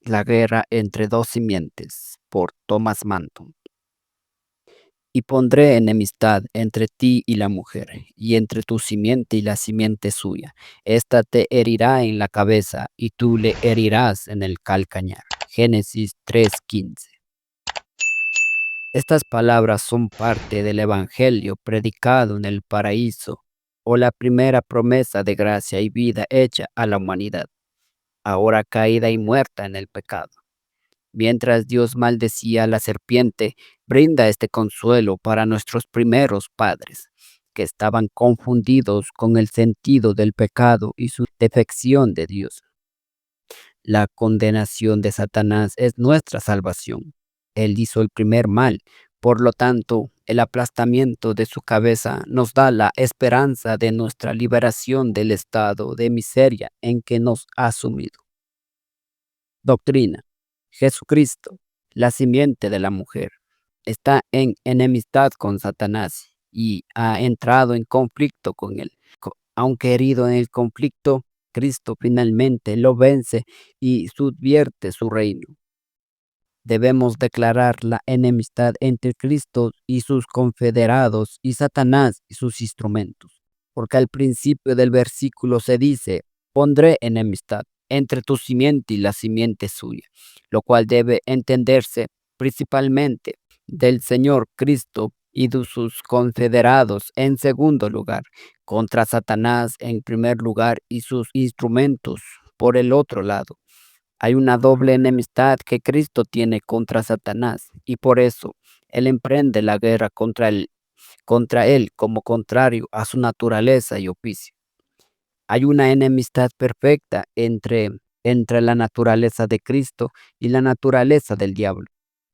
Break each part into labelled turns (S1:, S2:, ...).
S1: La guerra entre dos simientes, por Thomas Manton. Y pondré enemistad entre ti y la mujer, y entre tu simiente y la simiente suya. Esta te herirá en la cabeza, y tú le herirás en el calcañar. Génesis 3:15. Estas palabras son parte del Evangelio predicado en el paraíso, o la primera promesa de gracia y vida hecha a la humanidad, ahora caída y muerta en el pecado. Mientras Dios maldecía a la serpiente, brinda este consuelo para nuestros primeros padres, que estaban confundidos con el sentido del pecado y su defección de Dios. La condenación de Satanás es nuestra salvación. Él hizo el primer mal, por lo tanto, el aplastamiento de su cabeza nos da la esperanza de nuestra liberación del estado de miseria en que nos ha sumido. Doctrina. Jesucristo, la simiente de la mujer, está en enemistad con Satanás y ha entrado en conflicto con él. Aunque herido en el conflicto, Cristo finalmente lo vence y subvierte su reino. Debemos declarar la enemistad entre Cristo y sus confederados y Satanás y sus instrumentos, porque al principio del versículo se dice: pondré enemistad entre tu simiente y la simiente suya, lo cual debe entenderse principalmente del Señor Cristo y de sus confederados en segundo lugar, contra Satanás en primer lugar y sus instrumentos por el otro lado. Hay una doble enemistad que Cristo tiene contra Satanás, y por eso Él emprende la guerra contra él como contrario a su naturaleza y oficio. Hay una enemistad perfecta entre la naturaleza de Cristo y la naturaleza del diablo.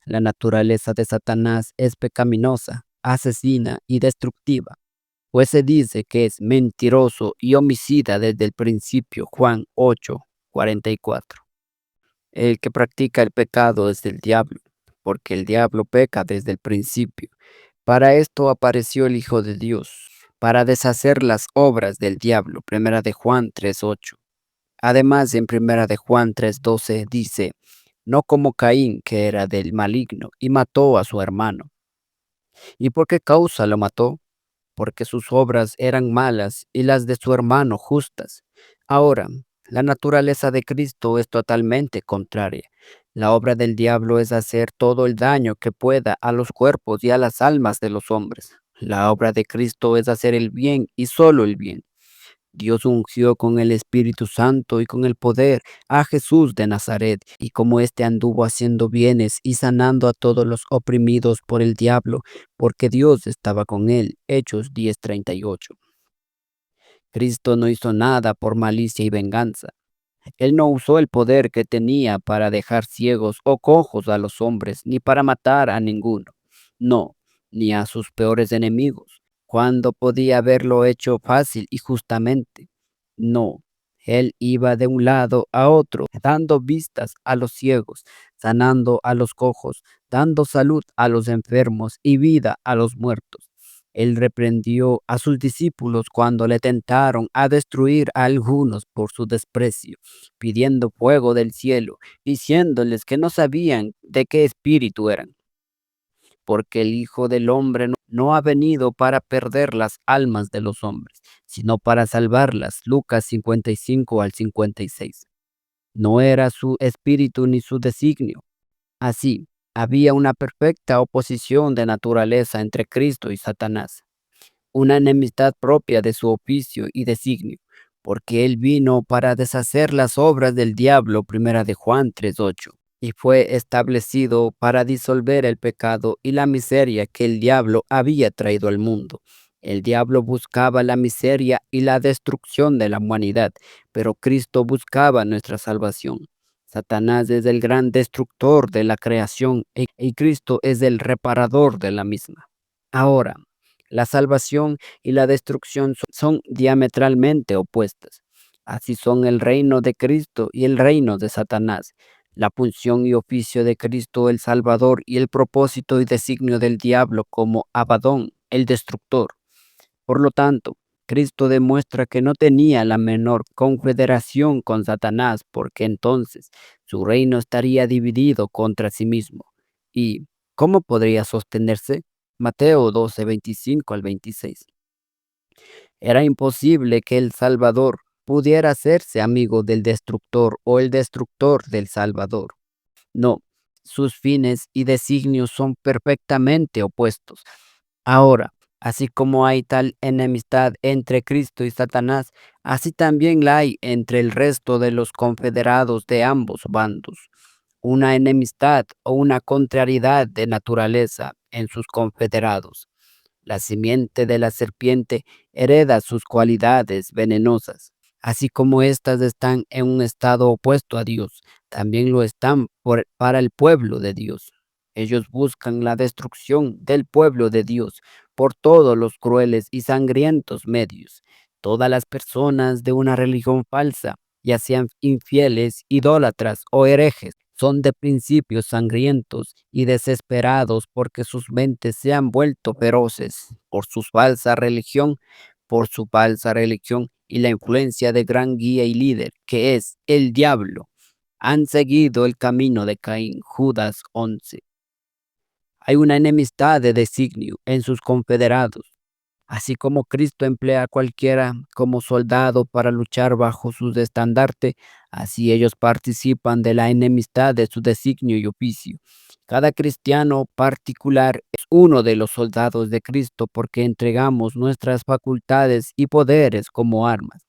S1: La naturaleza de Satanás es pecaminosa, asesina y destructiva, pues se dice que es mentiroso y homicida desde el principio. Juan 8:44. El que practica el pecado es del diablo, porque el diablo peca desde el principio. Para esto apareció el Hijo de Dios, para deshacer las obras del diablo. Primera de Juan 3:8. Además, en Primera de Juan 3:12 dice: no como Caín, que era del maligno, y mató a su hermano. ¿Y por qué causa lo mató? Porque sus obras eran malas y las de su hermano justas. Ahora, la naturaleza de Cristo es totalmente contraria. La obra del diablo es hacer todo el daño que pueda a los cuerpos y a las almas de los hombres. La obra de Cristo es hacer el bien y solo el bien. Dios ungió con el Espíritu Santo y con el poder a Jesús de Nazaret, y como éste anduvo haciendo bienes y sanando a todos los oprimidos por el diablo, porque Dios estaba con él. Hechos 10:38. Cristo no hizo nada por malicia y venganza. Él no usó el poder que tenía para dejar ciegos o cojos a los hombres, ni para matar a ninguno. No, ni a sus peores enemigos, cuando podía haberlo hecho fácil y justamente. No, él iba de un lado a otro, dando vistas a los ciegos, sanando a los cojos, dando salud a los enfermos y vida a los muertos. Él reprendió a sus discípulos cuando le tentaron a destruir a algunos por su desprecio, pidiendo fuego del cielo, diciéndoles que no sabían de qué espíritu eran, porque el Hijo del Hombre no ha venido para perder las almas de los hombres, sino para salvarlas. Lucas 55:56. No era su espíritu ni su designio. Así, había una perfecta oposición de naturaleza entre Cristo y Satanás, una enemistad propia de su oficio y designio, porque él vino para deshacer las obras del diablo. Primera de Juan 3:8. Y fue establecido para disolver el pecado y la miseria que el diablo había traído al mundo. El diablo buscaba la miseria y la destrucción de la humanidad, pero Cristo buscaba nuestra salvación. Satanás es el gran destructor de la creación y Cristo es el reparador de la misma. Ahora, la salvación y la destrucción son diametralmente opuestas. Así son el reino de Cristo y el reino de Satanás. La función y oficio de Cristo el Salvador y el propósito y designio del diablo como Abadón, el destructor. Por lo tanto, Cristo demuestra que no tenía la menor confederación con Satanás, porque entonces su reino estaría dividido contra sí mismo. ¿Y cómo podría sostenerse? Mateo 12, 25 al 26. Era imposible que el Salvador pudiera hacerse amigo del destructor o el destructor del Salvador. No, sus fines y designios son perfectamente opuestos. Ahora, así como hay tal enemistad entre Cristo y Satanás, así también la hay entre el resto de los confederados de ambos bandos. Una enemistad o una contrariedad de naturaleza en sus confederados. La simiente de la serpiente hereda sus cualidades venenosas. Así como éstas están en un estado opuesto a Dios, también lo están para el pueblo de Dios. Ellos buscan la destrucción del pueblo de Dios por todos los crueles y sangrientos medios. Todas las personas de una religión falsa, ya sean infieles, idólatras o herejes, son de principios sangrientos y desesperados porque sus mentes se han vuelto feroces por su falsa religión y la influencia de gran guía y líder, que es el diablo. Han seguido el camino de Caín, Judas 11. Hay una enemistad de designio en sus confederados. Así como Cristo emplea a cualquiera como soldado para luchar bajo su estandarte, así ellos participan de la enemistad de su designio y oficio. Cada cristiano particular es uno de los soldados de Cristo porque entregamos nuestras facultades y poderes como armas.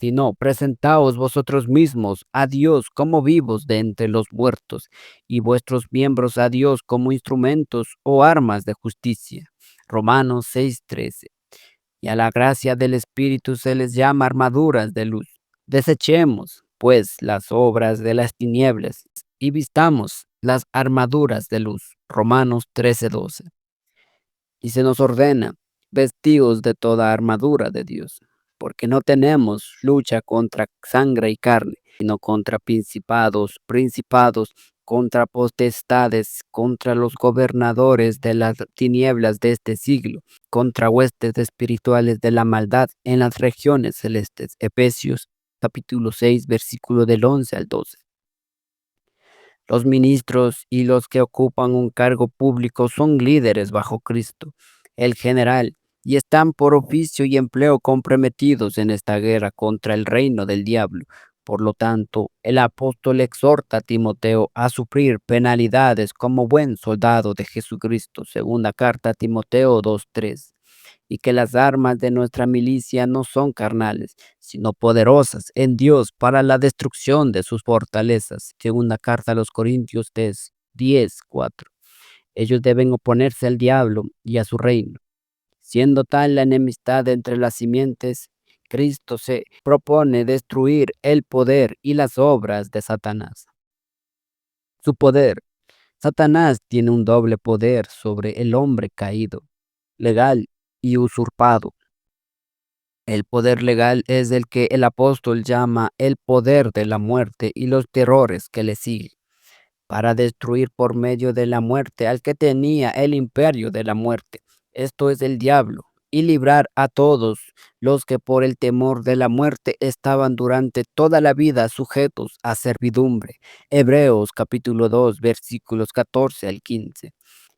S1: Sino presentaos vosotros mismos a Dios como vivos de entre los muertos, y vuestros miembros a Dios como instrumentos o armas de justicia. Romanos 6:13. Y a la gracia del Espíritu se les llama armaduras de luz. Desechemos, pues, las obras de las tinieblas y vistamos las armaduras de luz. Romanos 13:12. Y se nos ordena, vestidos de toda armadura de Dios, porque no tenemos lucha contra sangre y carne, sino contra principados, contra potestades, contra los gobernadores de las tinieblas de este siglo, contra huestes espirituales de la maldad en las regiones celestes. Efesios capítulo 6, versículo del 11 al 12. Los ministros y los que ocupan un cargo público son líderes bajo Cristo, el general, y están por oficio y empleo comprometidos en esta guerra contra el reino del diablo. Por lo tanto, el apóstol exhorta a Timoteo a sufrir penalidades como buen soldado de Jesucristo. Segunda carta a Timoteo 2:3. Y que las armas de nuestra milicia no son carnales, sino poderosas en Dios para la destrucción de sus fortalezas. Segunda carta a los Corintios 10:4. Ellos deben oponerse al diablo y a su reino. Siendo tal la enemistad entre las simientes, Cristo se propone destruir el poder y las obras de Satanás. Su poder. Satanás tiene un doble poder sobre el hombre caído, legal y usurpado. El poder legal es el que el apóstol llama el poder de la muerte y los terrores que le siguen, para destruir por medio de la muerte al que tenía el imperio de la muerte, esto es el diablo, y librar a todos los que por el temor de la muerte estaban durante toda la vida sujetos a servidumbre. Hebreos capítulo 2 versículos 14 al 15.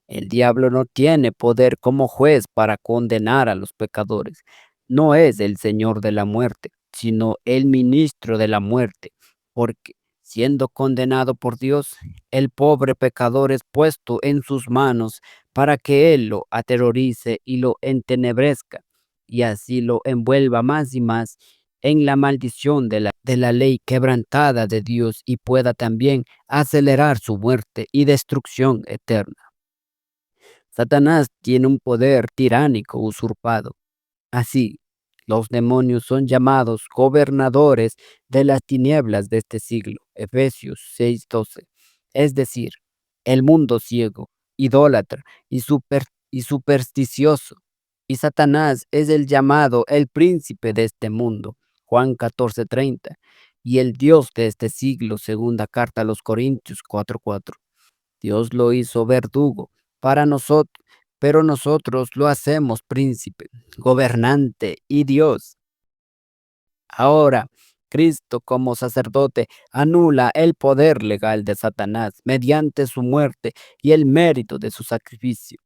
S1: El diablo no tiene poder como juez para condenar a los pecadores. No es el Señor de la muerte, sino el ministro de la muerte, porque siendo condenado por Dios, el pobre pecador es puesto en sus manos para que Él lo aterrorice y lo entenebrezca, y así lo envuelva más y más en la maldición de la ley quebrantada de Dios y pueda también acelerar su muerte y destrucción eterna. Satanás tiene un poder tiránico usurpado. Así, los demonios son llamados gobernadores de las tinieblas de este siglo. Efesios 6:12. Es decir, el mundo ciego, idólatra y supersticioso. Y Satanás es el llamado el príncipe de este mundo. Juan 14:30. Y el Dios de este siglo. Segunda carta a los Corintios 4:4. Dios lo hizo verdugo para nosotros, pero nosotros lo hacemos príncipe, gobernante y Dios. Ahora, Cristo como sacerdote anula el poder legal de Satanás mediante su muerte y el mérito de su sacrificio.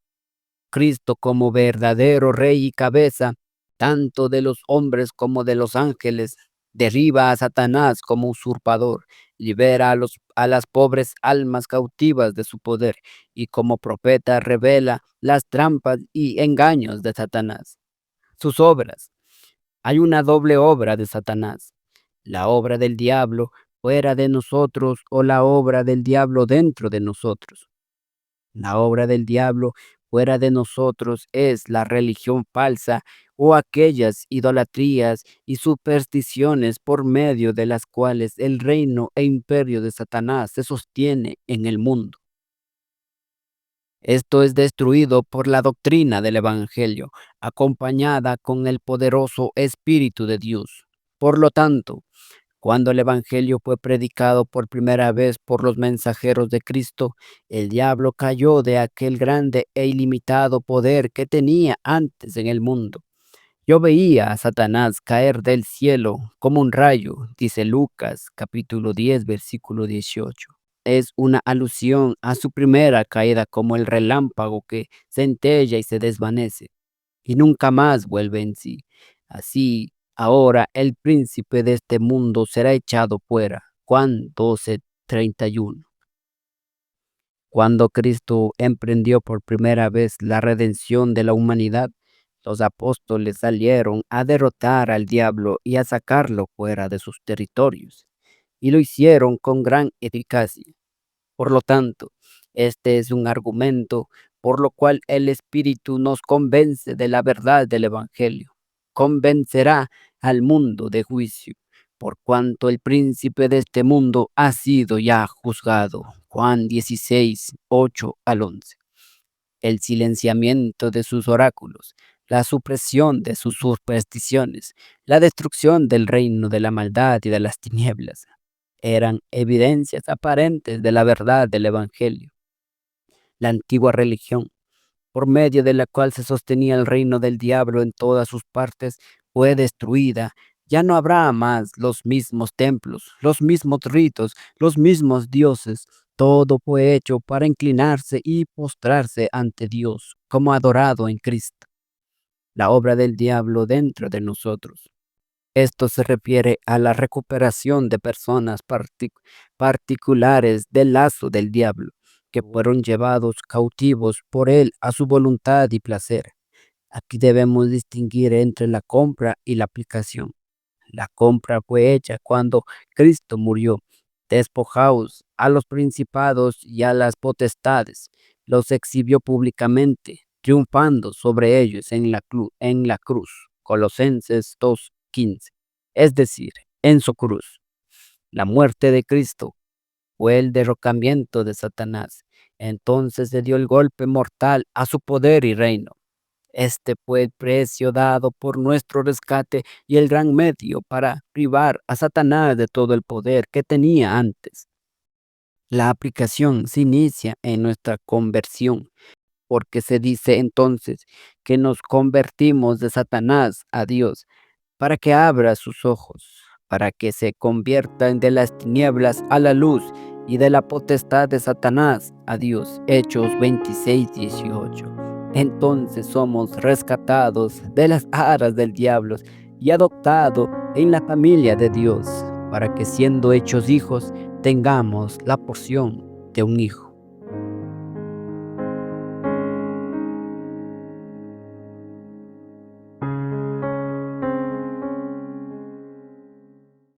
S1: Cristo como verdadero rey y cabeza, tanto de los hombres como de los ángeles, derriba a Satanás como usurpador, libera a las pobres almas cautivas de su poder y como profeta revela las trampas y engaños de Satanás. Sus obras. Hay una doble obra de Satanás, la obra del diablo fuera de nosotros o la obra del diablo dentro de nosotros. La obra del diablo fuera de nosotros es la religión falsa o aquellas idolatrías y supersticiones por medio de las cuales el reino e imperio de Satanás se sostiene en el mundo. Esto es destruido por la doctrina del Evangelio, acompañada con el poderoso Espíritu de Dios. Por lo tanto, cuando el Evangelio fue predicado por primera vez por los mensajeros de Cristo, el diablo cayó de aquel grande e ilimitado poder que tenía antes en el mundo. Yo veía a Satanás caer del cielo como un rayo, dice Lucas capítulo 10, versículo 18. Es una alusión a su primera caída como el relámpago que centella y se desvanece y nunca más vuelve en sí. Así, ahora el príncipe de este mundo será echado fuera. Juan 12:31. Cuando Cristo emprendió por primera vez la redención de la humanidad, los apóstoles salieron a derrotar al diablo y a sacarlo fuera de sus territorios, y lo hicieron con gran eficacia. Por lo tanto, este es un argumento por lo cual el Espíritu nos convence de la verdad del Evangelio. Convencerá al mundo de juicio, por cuanto el príncipe de este mundo ha sido ya juzgado. Juan 16, 8 al 11. El silenciamiento de sus oráculos, la supresión de sus supersticiones, la destrucción del reino de la maldad y de las tinieblas, eran evidencias aparentes de la verdad del Evangelio. La antigua religión, por medio de la cual se sostenía el reino del diablo en todas sus partes, fue destruida. Ya no habrá más los mismos templos, los mismos ritos, los mismos dioses. Todo fue hecho para inclinarse y postrarse ante Dios, como adorado en Cristo. La obra del diablo dentro de nosotros. Esto se refiere a la recuperación de personas particulares del lazo del diablo, que fueron llevados cautivos por él a su voluntad y placer. Aquí debemos distinguir entre la compra y la aplicación. La compra fue hecha cuando Cristo murió, despojaos a los principados y a las potestades, los exhibió públicamente, triunfando sobre ellos en la cruz. Colosenses 2:15. Es decir, en su cruz. La muerte de Cristo fue el derrocamiento de Satanás. Entonces se dio el golpe mortal a su poder y reino. Este fue el precio dado por nuestro rescate y el gran medio para privar a Satanás de todo el poder que tenía antes. La aplicación se inicia en nuestra conversión, porque se dice entonces que nos convertimos de Satanás a Dios, para que abra sus ojos, para que se conviertan de las tinieblas a la luz y de la potestad de Satanás a Dios. Hechos 26:18. Entonces somos rescatados de las aras del diablo y adoptados en la familia de Dios, para que siendo hechos hijos, tengamos la porción de un hijo.